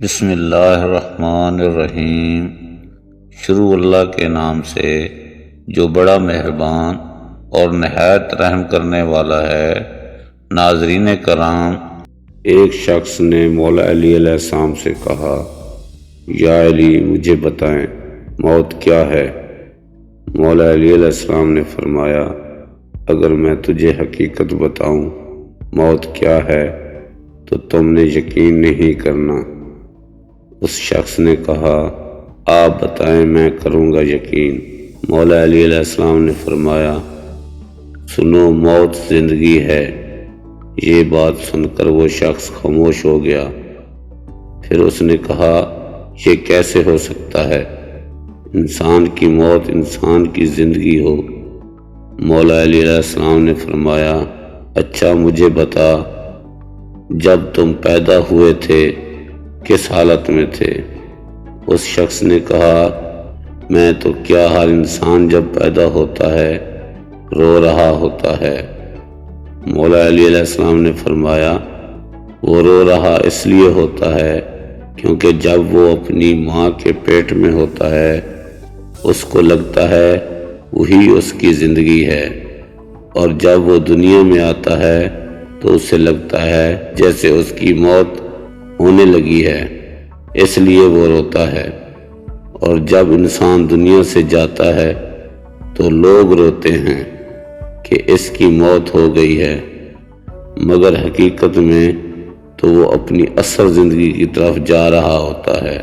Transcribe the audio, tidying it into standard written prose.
بسم اللہ الرحمن الرحیم۔ شروع اللہ کے نام سے جو بڑا مہربان اور نہایت رحم کرنے والا ہے۔ ناظرین کرام، ایک شخص نے مولا علی علیہ السلام سے کہا، یا علی مجھے بتائیں موت کیا ہے؟ مولا علی علیہ السلام نے فرمایا، اگر میں تجھے حقیقت بتاؤں موت کیا ہے تو تم نے یقین نہیں کرنا۔ اس شخص نے کہا، آپ بتائیں میں کروں گا یقین۔ مولا علی علیہ السلام نے فرمایا، سنو موت زندگی ہے۔ یہ بات سن کر وہ شخص خاموش ہو گیا۔ پھر اس نے کہا، یہ کیسے ہو سکتا ہے؟ انسان کی موت انسان کی زندگی ہو۔ مولا علی علیہ السلام نے فرمایا، اچھا مجھے بتا، جب تم پیدا ہوئے تھے کس حالت میں تھے؟ اس شخص نے کہا، میں تو کیا ہر انسان جب پیدا ہوتا ہے رو رہا ہوتا ہے۔ مولا علی علیہ السلام نے فرمایا، وہ رو رہا اس لیے ہوتا ہے کیونکہ جب وہ اپنی ماں کے پیٹ میں ہوتا ہے اس کو لگتا ہے وہی اس کی زندگی ہے، اور جب وہ دنیا میں آتا ہے تو اسے لگتا ہے جیسے اس کی موت ہونے لگی ہے، اس لیے وہ روتا ہے۔ اور جب انسان دنیا سے جاتا ہے تو لوگ روتے ہیں کہ اس کی موت ہو گئی ہے، مگر حقیقت میں تو وہ اپنی اصل زندگی کی طرف جا رہا ہوتا ہے۔